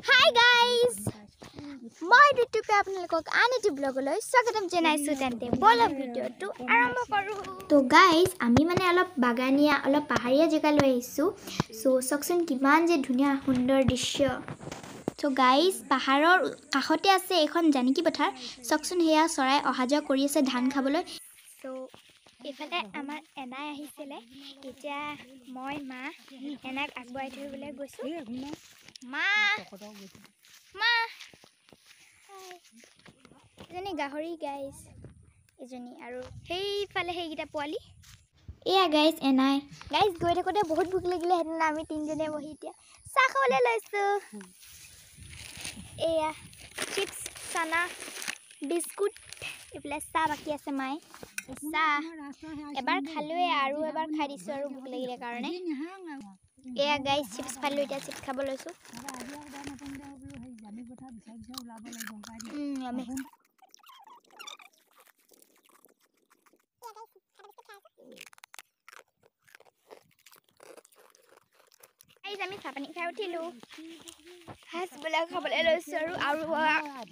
Hi guys! মই ঋতুপে আপোনালোকক আন এটি ব্লগলৈ স্বাগতম জনাইছো তেন্তে বলা ভিডিঅটো আৰম্ভ কৰো তো গাইজ আমি মানে অলপ বাগানিয়া অলপ পাহাৰীয়া জেগালৈ আহিছো সো চকচোন কিমান যে ধুনীয়া সুন্দৰ দৃশ্য তো গাইজ পাহাৰৰ কাষতে আছে এখন জানিকি পথাৰ চকচোন হেয়া চৰাই অহা যোৱা কৰি আছে ধান খাবলৈ তো এফালে আমাৰ এনাই আহিছিলে এতিয়া মই মা এনাক আগবঢ়াই থবলৈ গৈছো মা মা এজনী গাহৰি গাইজ এজনী আৰু সেইফালে সেইকেইটা পোৱালি এয়া গাইজ এনাই গাইজ গৈ থাকোঁতে বহুত ভোক লাগিলে সেইদিনা আমি তিনিজনীয়ে বহি এতিয়া চাহ খাবলৈ লৈছোঁ এয়া চিপছ চানা বিস্কুট এইফালে চাহ বাকী আছে মায়ে চাহ এবাৰ খালোৱে আৰু এবাৰ খাই দিছোঁ আৰু ভোক লাগিলে কাৰণে এয়া গাইজ চিপছ খালোঁ এতিয়া চিপছ খাব লৈছোঁ আমি চাহ পানী খাই উঠিলোঁ সাজবিলাক খাবলৈ লৈছোঁ আৰু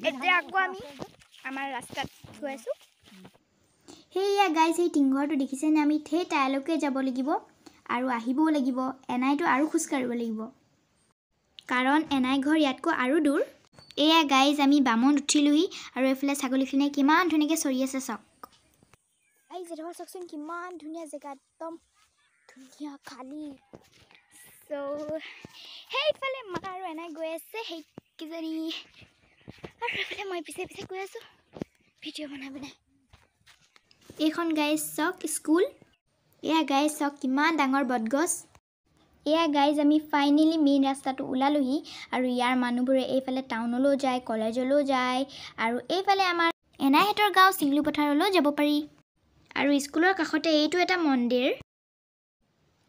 এতিয়া আকৌ আমি আমাৰ ৰাস্তাত গৈ আছোঁ সেয়া গাইজ সেই টিংঘৰটো দেখিছেনে আমি সেই তাইলৈকে যাব লাগিব আৰু আহিবও লাগিব এনাইটো আৰু খোজ কাঢ়িব লাগিব কাৰণ এনাই ঘৰ ইয়াতকৈ আৰু দূৰ এয়া গাইজ আমি বামত উঠিলোহি আৰু এইফালে ছাগলীখিনিয়ে কিমান ধুনীয়াকৈ চৰি আছে চাওক গাইজ এডোখৰ চাওকচোন কিমান ধুনীয়া জেগা একদম ধুনীয়া খালী চ' সেইফালে মা আৰু এনাই গৈ আছে সেইকেইজনী আৰু এইফালে মই পিছে পিছে গৈ আছোঁ ভিডিঅ' বনাই এইখন গাইজ চাওক স্কুল এয়া গাইজ চাওক কিমান ডাঙৰ বটগছ এয়া গাইজ আমি ফাইনেলি মেইন ৰাস্তাটো ওলালোহি আৰু ইয়াৰ মানুহবোৰে এইফালে টাউনলৈও যায় কলেজলৈও যায় আৰু এইফালে আমাৰ এনাইহঁতৰ গাঁও চিংলু পথাৰলৈও যাব পাৰি আৰু স্কুলৰ কাষতে এইটো এটা মন্দিৰ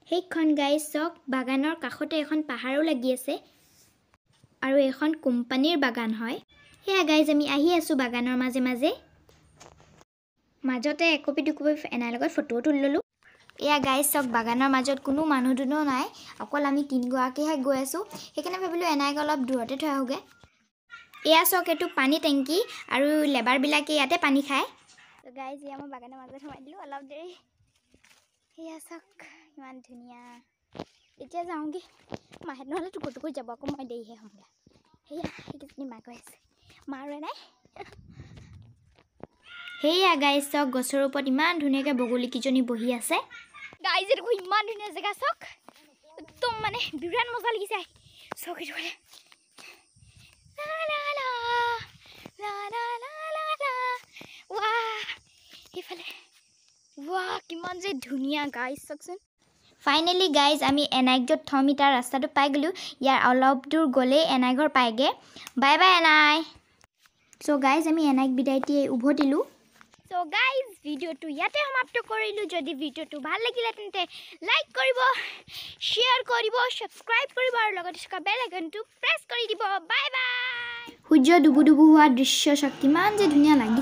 সেইখন গাইজ চাওক বাগানৰ কাষতে এখন পাহাৰো লাগি আছে আৰু এখন কোম্পানীৰ বাগান হয় সেয়া গাইজ আমি আহি আছোঁ বাগানৰ মাজে মাজে মাজতে একপি দুকপি এনাইৰ লগত ফটোও তুলি ল'লোঁ এয়া গাইজ চাওক বাগানৰ মাজত কোনো মানুহ দুনুহ নাই অকল আমি তিনিগৰাকীহে গৈ আছোঁ সেইকাৰণে ভাবিলোঁ এনাইক অলপ দূৰতে থৈ আহোঁগৈ এয়া চাওক এইটো পানী টেংকি আৰু লেবাৰবিলাকে ইয়াতে পানী খায় গাইজ এয়া মই বাগানৰ মাজত সোমাই দিলোঁ অলপ দেৰি এয়া চাওক ইমান ধুনীয়া এতিয়া যাওঁগৈ মাহে নহ'লে টুকুৰ যাব আকৌ মই দেৰিহে হ'মগৈ সেয়া সেইকেইজনী মা গৈ আছে মা আৰু এনাই সেয়া গাইজ চাওক গছৰ ওপৰত ইমান ধুনীয়াকৈ বগলীকেইজনী বহি আছে গাইজ দেখোন ইমান ধুনীয়া জেগা চাওক একদম মানে বিৰাট মজা লাগিছে চাওক এইটো সেইফালে ৱাহ কিমান যে ধুনীয়া গাইজ চাওকচোন ফাইনেলি গাইজ আমি এনাইক য'ত থ'ম তাৰ ৰাস্তাটো পাই গ'লোঁ ইয়াৰ অলপ দূৰ গ'লেই এনাই ঘৰ পায়গৈ বাই বাই এনাই চ' গাইজ আমি এনাইক বিদায় দি উভতিলোঁ চ' গাইজ ভিডিঅ'টো ইয়াতে সমাপ্ত কৰিলোঁ যদি ভিডিঅ'টো ভাল লাগিলে তেন্তে লাইক কৰিব শ্বেয়াৰ কৰিব ছাবস্ক্ৰাইব কৰিব আৰু লগতে থকা বেল আইকনটো প্ৰেছ কৰি দিব বাই বাই সূৰ্য ডুবু ডুবু হোৱা দৃশ্য চাওক কিমান যে ধুনীয়া লাগিছে